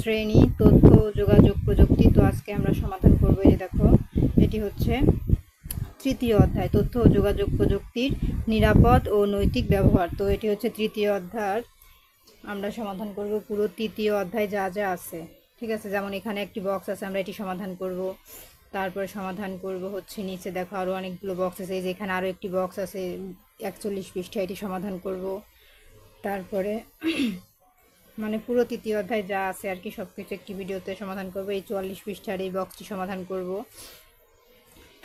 শ্রেণী তথ্য ও যোগাযোগ প্রযুক্তি। তো আজকে আমরা সমাধান করব। এই যে দেখো, এটি হচ্ছে তৃতীয় অধ্যায়, তথ্য ও যোগাযোগ প্রযুক্তির নিরাপদ ও নৈতিক ব্যবহার। তো এটি হচ্ছে তৃতীয় অধ্যায়, আমরা সমাধান করব পুরো তৃতীয় অধ্যায় যা যা আছে, ঠিক আছে। যেমন এখানে একটি বক্স আছে, আমরা এটি সমাধান করব। তারপরে সমাধান করব হচ্ছে নিচে দেখো আরও অনেকগুলো বক্স আছে, এই যে এখানে আরও একটি বক্স আছে 41 পৃষ্ঠা, এটি সমাধান করব। তারপরে মানে পুরো তৃতীয় অধ্যায় যা আছে আর কি সব কিছু একটি ভিডিওতে সমাধান করব। এই 44 পৃষ্ঠার এই বক্সটি সমাধান করব।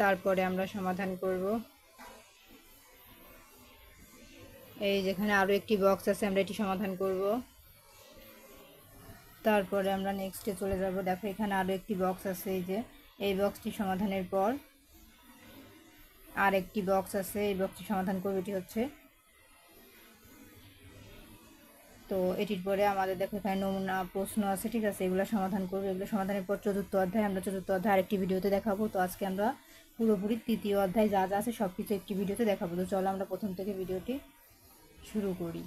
তারপরে আমরা সমাধান করব এই যেখানে আরও একটি বক্স আছে, আমরা এটি সমাধান করব। তারপরে আমরা নেক্সটে চলে যাব। দেখো এখানে আরও একটি বক্স আছে, এই যে এই বক্সটি সমাধানের পর আর একটি বক্স আছে, এই বক্সটি সমাধান করব। এটি হচ্ছে, তো এটির পরে আমাদের দেখো এখানে নমুনা প্রশ্ন আছে, ঠিক আছে, এগুলো সমাধান করবো। এগুলো সমাধানের পর চতুর্থ অধ্যায়, আমরা চতুর্থ অধ্যায় আরেকটি ভিডিওতে দেখাবো। তো আজকে আমরা পুরোপুরি তৃতীয় অধ্যায় যা যা আছে সব কিছু একটি ভিডিওতে দেখাবো। তো চলো আমরা প্রথম থেকে ভিডিওটি শুরু করি।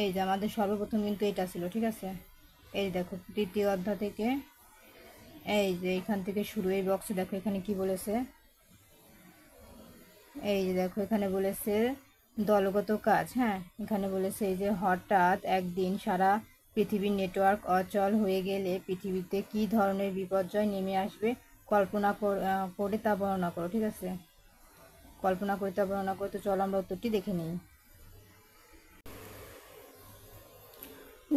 এই যে আমাদের সর্বপ্রথম কিন্তু এটা ছিল, ঠিক আছে। এই দেখো তৃতীয় অধ্যায় থেকে এই যে এখান থেকে শুরু। এই বক্সে দেখো এখানে কি বলেছে, এই যে দেখো এখানে বলেছে দলগত কাজ। হ্যাঁ, এখানে বলেছে এই যে হঠাৎ একদিন সারা পৃথিবীর নেটওয়ার্ক অচল হয়ে গেলে পৃথিবীতে কি ধরনের বিপর্যয় নেমে আসবে কল্পনা করে তা বর্ণনা করো, ঠিক আছে। কল্পনা করে তা বর্ণনা করতে চলো আমরা উত্তরটি দেখে নিই।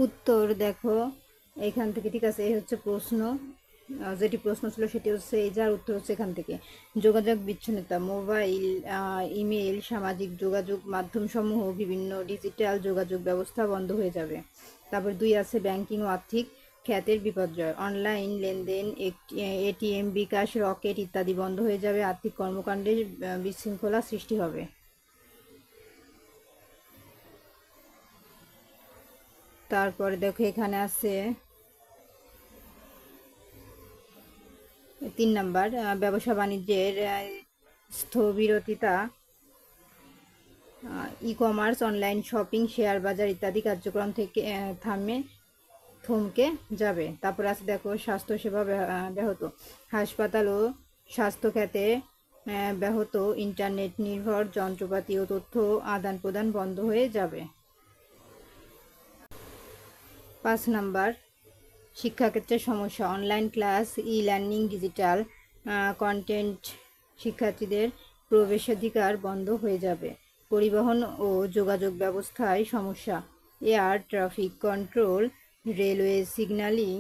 উত্তর দেখো এখান থেকে, ঠিক আছে। এই হচ্ছে প্রশ্ন, যেটি প্রশ্ন ছিল সেটি হচ্ছে এই, যার উত্তর হচ্ছে এখান থেকে। যোগাযোগ বিচ্ছিন্নতা, মোবাইল, ইমেল, সামাজিক যোগাযোগ মাধ্যমসমূহ, বিভিন্ন ডিজিটাল যোগাযোগ ব্যবস্থা বন্ধ হয়ে যাবে। তারপর 2 আছে ব্যাংকিং ও আর্থিক খাতের বিপর্যয়, অনলাইন লেনদেন, এটিএম, বিকাশ, রকেট ইত্যাদি বন্ধ হয়ে যাবে। আর্থিক কর্মকাণ্ডে বিশৃঙ্খলা সৃষ্টি হবে। তারপরে দেখো এখানে আছে 3 নাম্বার, ব্যবসা বাণিজ্যের স্থবিরতা, e commerce, online shopping, share বাজার ইত্যাদি কার্যক্রম থেকে থমকে যাবে। তারপর আছে দেখো স্বাস্থ্যসেবা ব্যাহত, হাসপাতাল ও স্বাস্থ্য খাতে ব্যাহত, ইন্টারনেট নির্ভর যন্ত্রপাতি ও তথ্য আদান প্রদান বন্ধ হয়ে যাবে। 5 নাম্বার, শিক্ষাক্ষেত্রে সমস্যা, online class, e learning, digital content, শিক্ষার্থীদের প্রবেশাধিকার বন্ধ হয়ে যাবে। পরিবহন ও যোগাযোগ ব্যবস্থায় সমস্যা, air traffic control, railway signalling,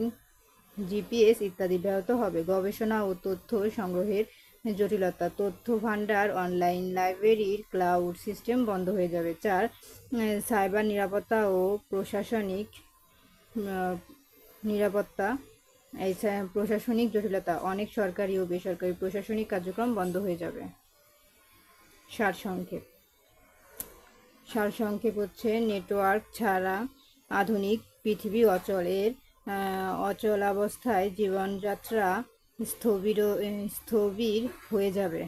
GPS ইত্যাদি ব্যাহত হবে। গবেষণা ও তথ্য সংগ্রহের জটিলতা, তথ্য ভাণ্ডার, অনলাইন লাইব্রেরির ক্লাউড সিস্টেম বন্ধ হয়ে যাবে। 4, সাইবার নিরাপত্তা ও প্রশাসনিক নিরাপত্তা, এই প্রশাসনিক জটিলতা, অনেক সরকারি ও বেসরকারি প্রশাসনিক কার্যক্রম বন্ধ হয়ে যাবে। সারসংক্ষেপ হচ্ছে নেটওয়ার্ক ছাড়া আধুনিক পৃথিবী অচলের অচলাবস্থায় জীবনযাত্রা স্থবির হয়ে যাবে।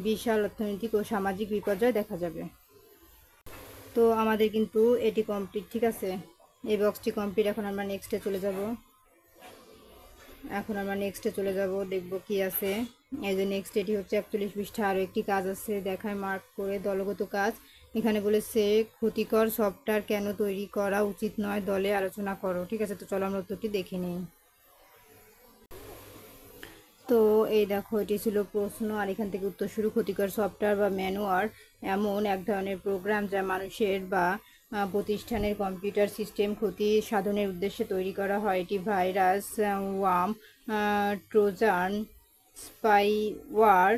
বিশাল অর্থনৈতিক ও সামাজিক বিপর্যয় দেখা যাবে। তো আমাদের কিন্তু এটি কমপ্লিট, ঠিক আছে। এই বক্সটি কমপ্লিট। এখন আমরা নেক্সটে চলে যাব। দেখব কি আছে। এই যে নেক্সট, এটি হচ্ছে 41 পৃষ্ঠা, আরও একটি কাজ আছে, দেখায় মার্ক করে দলগত কাজ। এখানে বলেছে ক্ষতিকর সফটওয়্যার কেন তৈরি করা উচিত নয়, দলে আলোচনা করো, ঠিক আছে। তো চলো আমরা উত্তরটি দেখে নিই। তো এই দেখো এটি ছিল প্রশ্ন, আর এখান থেকে উত্তর শুরু। ক্ষতিকর সফটওয়্যার বা ম্যানুয়ার এমন এক ধরনের প্রোগ্রাম যা মানুষের বা প্রতিষ্ঠানের কম্পিউটার সিস্টেম ক্ষতি সাধনের উদ্দেশ্যে তৈরি করা হয়। এটি virus, worm, Trojan, spyware,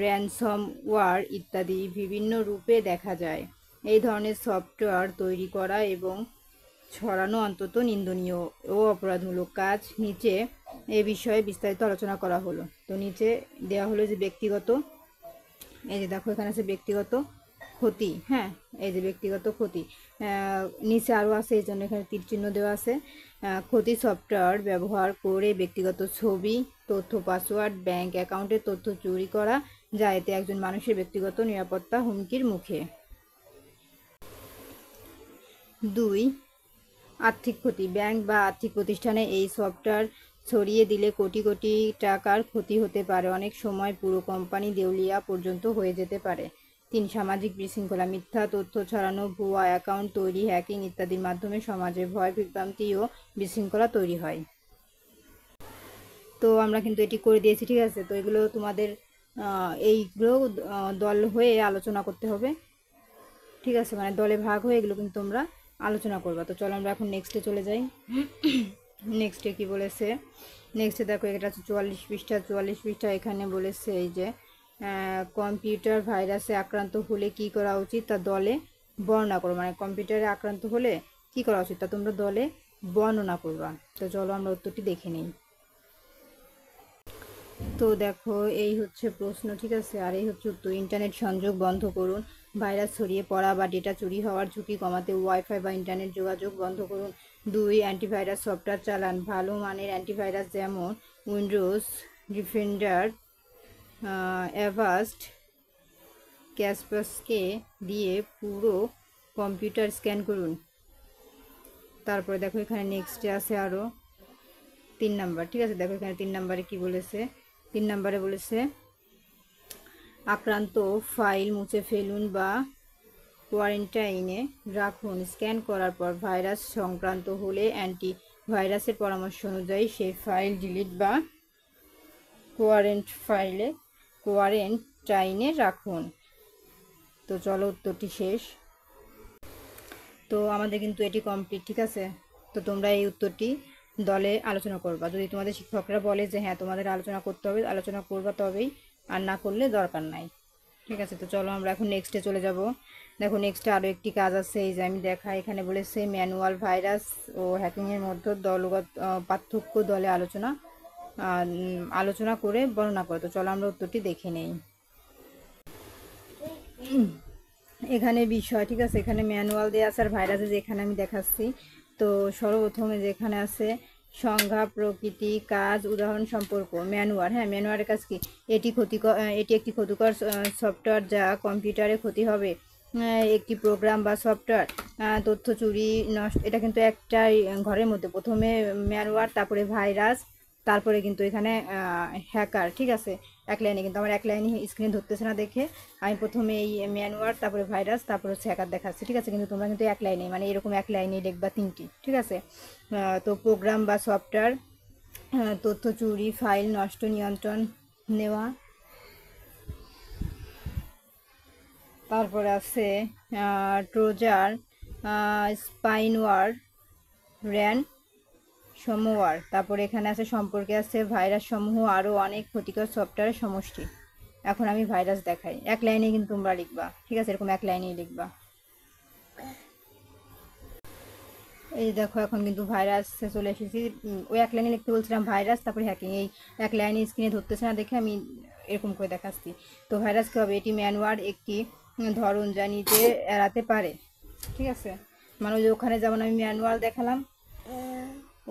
ransomware ইত্যাদি বিভিন্ন রূপে দেখা যায়। এই ধরনের সফটওয়্যার তৈরি করা এবং ছড়ানো অন্তত নিন্দনীয় ও অপরাধমূলক কাজ। নিচে এ বিষয়ে বিস্তারিত আলোচনা করা হলো। তো নিচে দেওয়া হলো যে ব্যক্তিগত, এই যে দেখো এখানে আছে ব্যক্তিগত ক্ষতি, হ্যাঁ, এই যে ব্যক্তিগত ক্ষতি, নিচে আরও আছে, এই জন্য এখানে তীর চিহ্ন দেওয়া আছে। ক্ষতি সফটওয়্যার ব্যবহার করে ব্যক্তিগত ছবি, তথ্য, পাসওয়ার্ড, ব্যাংক অ্যাকাউন্টের তথ্য চুরি করা যায়, এতে একজন মানুষের ব্যক্তিগত নিরাপত্তা হুমকির মুখে। 2. আর্থিক ক্ষতি। ব্যাংক বা আর্থিক প্রতিষ্ঠানে এই সফটওয়্যার ছড়িয়ে দিলে কোটি কোটি টাকার ক্ষতি হতে পারে, অনেক সময় পুরো কোম্পানি দেউলিয়া পর্যন্ত হয়ে যেতে পারে। 3. সামাজিক বিশৃঙ্খলা। মিথ্যা তথ্য ছড়ানো, ভুয়া অ্যাকাউন্ট তৈরি, হ্যাকিং ইত্যাদির মাধ্যমে সমাজে ভয়, বিভ্রান্তি ও বিশৃঙ্খলা তৈরি হয়। তো আমরা কিন্তু এটি করে দিয়েছি, ঠিক আছে। তো এগুলো তোমাদের এইগুলো দল হয়ে আলোচনা করতে হবে, ঠিক আছে, মানে দলে ভাগ হয়ে এগুলো কিন্তু তোমরা আলোচনা করবা। তো চলো আমরা এখন নেক্সটে চলে যাই। নেক্সটে কি বলেছে, নেক্সটে দেখো, এটা হচ্ছে 44 পৃষ্ঠা। 44 পৃষ্ঠা এখানে বলেছে এই যে কম্পিউটার ভাইরাসে আক্রান্ত হলে কি করা উচিত তা দলে বর্ণনা করো, মানে কম্পিউটারে আক্রান্ত হলে কি করা উচিত তা তোমরা দলে বর্ণনা করবা। তো চলো আমরা উত্তরটি দেখে নিই। তো দেখো, এই হচ্ছে প্রশ্ন, ঠিক আছে, আর এই হচ্ছে উত্তর। ইন্টারনেট সংযোগ বন্ধ করুন, ভাইরাস ছড়িয়ে পড়া বা ডেটা চুরি হওয়ার ঝুঁকি কমাতে ওয়াইফাই বা ইন্টারনেট যোগাযোগ বন্ধ করুন। 2. অ্যান্টিভাইরাস সফটওয়্যার চালান, ভালো মানের অ্যান্টিভাইরাস যেমন উইন্ডোজ, ডিফেন্ডার, অ্যাভাস্ট, ক্যাসপাসকে দিয়ে পুরো কম্পিউটার স্ক্যান করুন। তারপরে দেখো এখানে নেক্সটে আছে আরও 3 নাম্বার, ঠিক আছে। দেখো এখানে 3 নাম্বারে কি বলেছে। 3 নাম্বারে বলেছে আক্রান্ত ফাইল মুছে ফেলুন বা কোয়ারেন্টাইনে রাখুন। স্ক্যান করার পর ভাইরাস সংক্রান্ত হলে অ্যান্টিভাইরাসের পরামর্শ অনুযায়ী সেই ফাইল ডিলিট বা কোয়ারেন্টাইনে রাখুন। তো চলো উত্তরটি শেষ। তো আমাদের কিন্তু এটি কমপ্লিট, ঠিক আছে। তো তোমরা এই উত্তরটি দলে আলোচনা করবা। যদি তোমাদের শিক্ষকরা বলে যে হ্যাঁ তোমাদের আলোচনা করতে হবে, আলোচনা করবা তবেই, আর না করলে দরকার নাই, ঠিক আছে। তো চলো আমরা এখন নেক্সটে চলে যাব। দেখো নেক্সটে আরও একটি কাজ আছে, এই যে আমি দেখাই, এখানে বলেছে ম্যানুয়াল ভাইরাস ও হ্যাকিংয়ের মধ্যে দলগত পার্থক্য দলে আলোচনা করে বর্ণনা করো। তো চলো আমরা উত্তরটি দেখে নেই। এখানে বিষয়, ঠিক আছে, এখানে ম্যানুয়াল দেওয়া আছে আর ভাইরাসে যেখানে আমি দেখাচ্ছি। তো সর্বপ্রথমে যেখানে আছে সংজ্ঞা, প্রকৃতি, কাজ, উদাহরণ, সম্পর্ক। ম্যানুয়াল, হ্যাঁ, ম্যানুয়ালের কাজ কি? এটি একটি ক্ষতিকর সফটওয়্যার যা কম্পিউটারে ক্ষতি হবে একটি প্রোগ্রাম বা সফটওয়্যার তথ্য চুরি, নষ্ট, এটা কিন্তু একটাই ঘরের মধ্যে। প্রথমে ম্যানুয়াল, তারপরে ভাইরাস, তারপরে কিন্তু এখানে হ্যাকার, ঠিক আছে, এক লাইনে। কিন্তু আমার এক লাইনে স্ক্রিনে ধরতেছে না দেখে আমি প্রথমে এই ম্যানুয়াল, তারপরে ভাইরাস, তারপরে হচ্ছে হ্যাকার দেখাচ্ছি, ঠিক আছে। কিন্তু তোমরা কিন্তু এক লাইনে, মানে এরকম এক লাইনেই লিখবা 3টি, ঠিক আছে। তো প্রোগ্রাম বা সফটওয়্যার, তথ্য চুরি, ফাইল নষ্ট, নিয়ন্ত্রণ নেওয়া। তারপরে আছে ট্রোজার, স্পাইনওয়ার, র্যান সমূহওয়ার। তারপরে এখানে আছে সম্পর্কে আছে ভাইরাস সমূহ আরও অনেক ক্ষতিকর সফটওয়্যারের সমষ্টি। এখন আমি ভাইরাস দেখাই, এক লাইনে কিন্তু তোমরা লিখবা, ঠিক আছে, এরকম এক লাইনেই লিখবা। এই দেখো এখন কিন্তু ভাইরাসে চলে এসেছি। ওই এক লাইনে লিখতে বলছিলাম ভাইরাস, তারপরে হ্যাকিং, এই এক লাইনে স্ক্রিনে ধরতেছে না দেখে আমি এরকম করে দেখাচ্ছি। তো ভাইরাস কী হবে? এটি ম্যানওয়ার একটি ধরন যা নিজে এড়াতে পারে, ঠিক আছে। মানে ওই যে ওখানে যেমন আমি ম্যানুয়াল দেখালাম,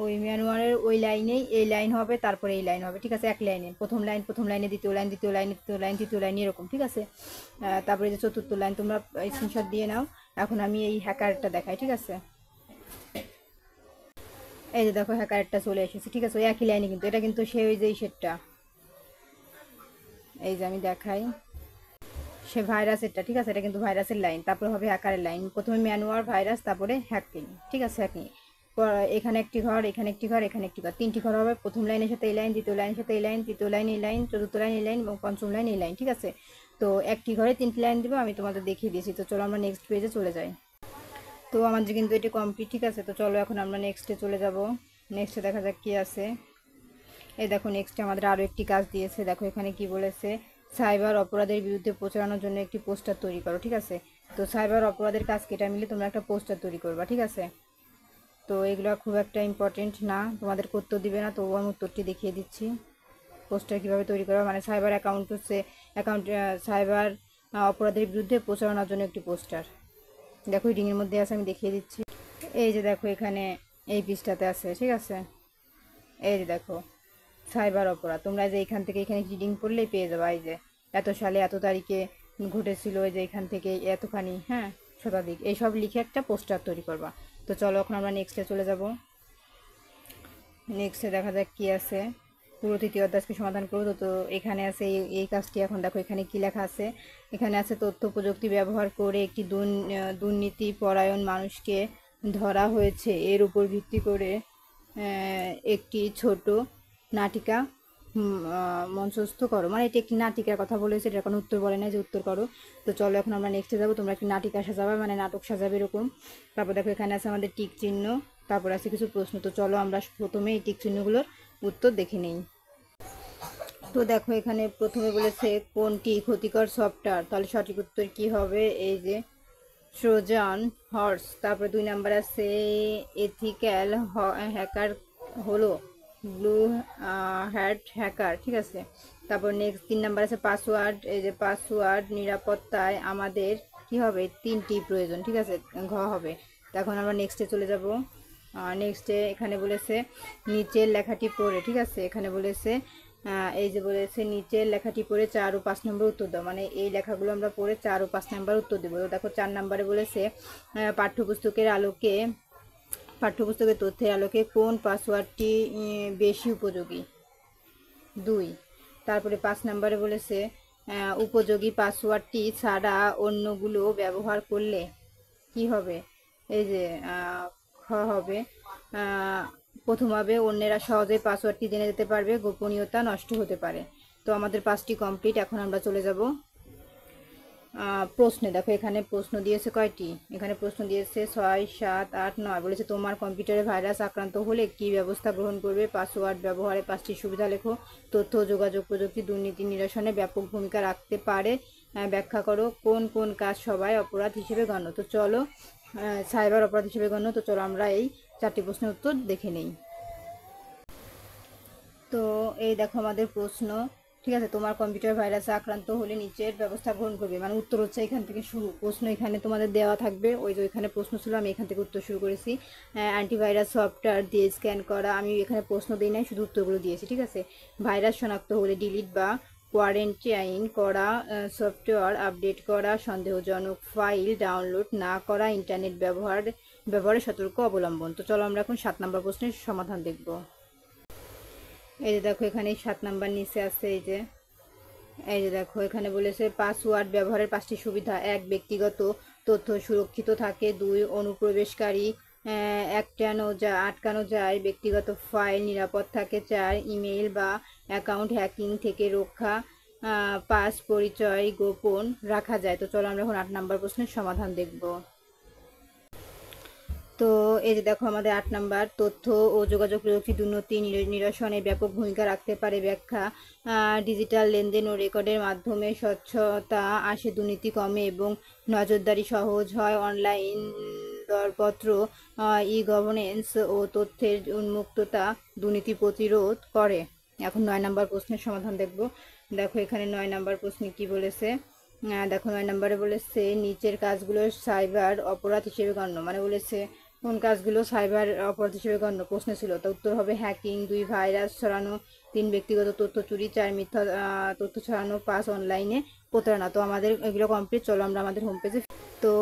ওই ম্যানুয়ালের ওই লাইনেই এই লাইন হবে, তারপরে এই লাইন হবে, ঠিক আছে, এক লাইনে। প্রথম লাইনে দ্বিতীয় লাইন, দ্বিতীয় লাইন, তৃতীয় লাইন, তৃতীয় লাইন, এরকম, ঠিক আছে। তারপরে যে চতুর্থ লাইন, তোমরা স্ক্রিনশট দিয়ে নাও। এখন আমি এই হ্যাকারটা দেখাই, ঠিক আছে। এই যে দেখো হ্যাকারটা চলে এসেছে, ঠিক আছে, ওই একই লাইনে কিন্তু, এটা কিন্তু সে ওই যে সেটটা, এই যে আমি দেখাই, সে ভাইরাসেরটা, ঠিক আছে, এটা কিন্তু ভাইরাসের লাইন, তারপরে হবে হ্যাকারের লাইন। প্রথমে ম্যানুয়াল, ভাইরাস, তারপরে হ্যাকিং, ঠিক আছে, হ্যাকিং। এখানে একটি ঘর, এখানে একটি ঘর, এখানে একটি ঘর, 3টি ঘর হবে। প্রথম লাইনের সাথে এই লাইন, দ্বিতীয় লাইনের সাথে এই লাইন, তৃতীয় লাইন এই লাইন, চতুর্থ লাইন এই লাইন এবং পঞ্চম লাইন এই লাইন, ঠিক আছে। তো একটি ঘরে 3টি লাইন দেবো, আমি তোমাদের দেখিয়ে দিয়েছি। তো চলো আমরা নেক্সট পেজে চলে যাই। তো আমাদের কিন্তু এটি কমপ্লিট, ঠিক আছে। তো চলো এখন আমরা নেক্সটে চলে যাব। নেক্সটে দেখা যাক কী আছে। এই দেখো নেক্সটে আমাদের আরও একটি কাজ দিয়েছে। দেখো এখানে কি বলেছে, সাইবার অপরাধের বিরুদ্ধে প্রচারণার জন্য একটি পোস্টার তৈরি করো, ঠিক আছে। তো সাইবার অপরাধের কাজ কেটে মিলে তোমরা একটা পোস্টার তৈরি করবা, ঠিক আছে। তো এগুলো খুব একটা ইম্পর্টেন্ট না, তোমাদের করতে দিবে না, তবুও আমি উত্তরটি দেখিয়ে দিচ্ছি। পোস্টার কীভাবে তৈরি করা, মানে সাইবার অ্যাকাউন্ট হচ্ছে সাইবার অপরাধের বিরুদ্ধে প্রচারণার জন্য একটি পোস্টার। দেখো রিংয়ের মধ্যে আছে, আমি দেখিয়ে দিচ্ছি। এই যে দেখো এখানে এই পৃষ্ঠাতে আছে, ঠিক আছে। এই যে দেখো সাইবার অপরাধ, তোমরা যে এখান থেকে এখানে রিডিং করলেই পেয়ে যাবে। এই যে এত সালে এত তারিখে ঘটেছিল, এই যে এখান থেকে এতখানি, হ্যাঁ, শতাধিক, এইসব লিখে একটা পোস্টার তৈরি করবা। তো চলো এখন আমরা নেক্সটে চলে যাব। নেক্সটে দেখা যাক কি আছে। পুরো তৃতীয় অধ্যায়কে সমাধান করবো। তো এখানে আছে এই কাজটি। এখন দেখো এখানে কি লেখা আছে। এখানে আছে তথ্য প্রযুক্তি ব্যবহার করে একটি দুর্নীতি পরায়ণ মানুষকে ধরা হয়েছে। এর উপর ভিত্তি করে একটি ছোট নাটিকা মঞ্চস্থ করো। মানে এটি একটি নাটিকার কথা বলেছে, এটা কোনো উত্তর বলে না যে উত্তর করো। তো চলো এখন আমরা নেক্সটে যাবো। তোমরা একটি নাটিকা সাজাবে, মানে নাটক সাজাবে এরকম। তারপর দেখো এখানে আছে আমাদের টিক চিহ্ন, তারপর আছে কিছু প্রশ্ন। তো চলো আমরা প্রথমে এই টিক চিহ্নগুলোর উত্তর দেখে নিই। তো দেখো এখানে প্রথমে বলেছে কোনটি ক্ষতিকর সফটওয়্যার, তাহলে সঠিক উত্তর কি হবে? এই যে ট্রোজান হর্স। তারপরে 2 নাম্বার আছে এথিক্যাল হ্যাকার হলো ব্লু হ্যাট হ্যাকার, ঠিক আছে। তারপর নেক্সট 3 নাম্বার আছে পাসওয়ার্ড। এই যে পাসওয়ার্ড নিরাপত্তায় আমাদের কি হবে? 3টি প্রয়োজন, ঠিক আছে, ঘ হবে। তো এখন আমরা নেক্সটে চলে যাব। নেক্সটে এখানে বলেছে নিচের লেখাটি পড়ে, ঠিক আছে। এখানে বলেছে এই যে বলেছে নিচের লেখাটি পড়ে 4 ও 5 নম্বর উত্তর দাও। মানে এই লেখাগুলো আমরা পড়ে 4 ও 5 নম্বর উত্তর দেবো। তো দেখো 4 নম্বরে বলেছে পাঠ্যপুস্তকের তথ্যের আলোকে কোন পাসওয়ার্ডটি বেশি উপযোগী? 2। তারপরে 5 নম্বরে বলেছে উপযোগী পাসওয়ার্ডটি ছাড়া অন্যগুলো ব্যবহার করলে কি হবে? এই যে খ হবে প্রথমভাবে অন্যেরা সহজেই পাসওয়ার্ডটি জেনে যেতে পারবে, গোপনীয়তা নষ্ট হতে পারে। তো আমাদের 5টি কমপ্লিট। এখন আমরা চলে যাব প্রশ্নে। দেখো এখানে প্রশ্ন দিয়েছে কয়টি? এখানে প্রশ্ন দিয়েছে 6, 7, 8, 9। বলেছে তোমার কম্পিউটারে ভাইরাস আক্রান্ত হলে কী ব্যবস্থা গ্রহণ করবে? পাসওয়ার্ড ব্যবহারে 5টি সুবিধা লেখো। তথ্য ও যোগাযোগ প্রযুক্তি দুর্নীতি নিরসনে ব্যাপক ভূমিকা রাখতে পারে, ব্যাখ্যা করো। কোন কোন কাজ সবাই অপরাধ হিসেবে গণ্য? তো চলো সাইবার অপরাধ হিসেবে গণ্য। তো চলো আমরা এই 4টি প্রশ্নের উত্তর দেখে নেই। তো এই দেখো আমাদের প্রশ্ন, ঠিক আছে। তোমার কম্পিউটার ভাইরাসে আক্রান্ত হলে নিচের ব্যবস্থা গ্রহণ করবে, মানে উত্তর হচ্ছে এখান থেকে শুরু। প্রশ্ন এখানে তোমাদের দেওয়া থাকবে, ওই যে এখানে প্রশ্ন ছিল, আমি এখান থেকে উত্তর শুরু করেছি। অ্যান্টিভাইরাস সফটওয়্যার দিয়ে স্ক্যান করা, আমি এখানে প্রশ্ন দিই নাই, শুধু উত্তরগুলো দিয়েছি, ঠিক আছে। ভাইরাস শনাক্ত হলে ডিলিট বা কোয়ারেন্টাইন করা, সফটওয়্যার আপডেট করা, সন্দেহজনক ফাইল ডাউনলোড না করা, ইন্টারনেট ব্যবহারে সতর্ক অবলম্বন। তো চলো আমরা এখন 7 নম্বর প্রশ্নের সমাধান দেখব। এই যে দেখো এখানে 7 নাম্বার নিচে আছে। এই যে দেখো এখানে বলেছে পাসওয়ার্ড ব্যবহারের 5টি সুবিধা। 1, ব্যক্তিগত তথ্য সুরক্ষিত থাকে। 2, অনুপ্রবেশকারী আটকানো যায়, ব্যক্তিগত ফাইল নিরাপদ থাকে। 4, ইমেইল বা অ্যাকাউন্ট হ্যাকিং থেকে রক্ষা। 5, পরিচয় গোপন রাখা যায়। তো চলো আমরা এখন 8 নাম্বার প্রশ্নের সমাধান দেখব। তো এই যে দেখো আমাদের 8 নাম্বার, তথ্য ও যোগাযোগ প্রযুক্তি দুর্নীতি নিরসনে ব্যাপক ভূমিকা রাখতে পারে, ব্যাখ্যা। ডিজিটাল লেনদেন ও রেকর্ডের মাধ্যমে স্বচ্ছতা আসে, দুর্নীতি কমে এবং নজরদারি সহজ হয়। অনলাইন দরপত্র, ই গভর্নেন্স ও তথ্যের উন্মুক্ততা দুর্নীতি প্রতিরোধ করে। এখন 9 নাম্বার প্রশ্নের সমাধান দেখব। দেখো এখানে 9 নাম্বার প্রশ্নে কি বলেছে। দেখো 9 নম্বরে বলেছে নিচের কাজগুলো সাইবার অপরাধ হিসেবে গণ্য। মানে বলেছে কোন কাজগুলো সাইবার অপরাধ হিসেবে গণ্য, প্রশ্ন ছিল। তো উত্তর হবে হ্যাকিং। 2, ভাইরাস ছড়ানো। 3, ব্যক্তিগত তথ্য চুরি। 4, মিথ্যা তথ্য ছড়ানো। 5, অনলাইনে প্রতারণা। তো আমাদের এগুলো কমপ্লিট। চলো আমরা আমাদের হোম পেজে। তো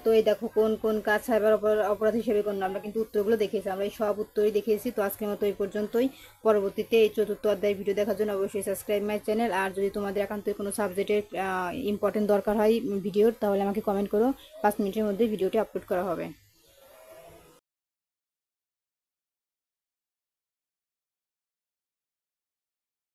তো এই দেখো কোন কোন কাজ সাইবার অপরাধ হিসেবে গণ্য, আমরা কিন্তু উত্তরগুলো দেখিয়েছি, আমরা এই সব উত্তরই দেখিয়েছি। তো আজকের মতো এই পর্যন্তই। পরবর্তীতে এই 4র্থ অধ্যায়ের ভিডিও দেখার জন্য অবশ্যই সাবস্ক্রাইব মাই চ্যানেল। আর যদি তোমাদের একান্তই কোনো সাবজেক্টের ইম্পর্টেন্ট দরকার হয় ভিডিওর, তাহলে আমাকে কমেন্ট করো, 5 মিনিটের মধ্যে ভিডিওটি আপলোড করা হবে।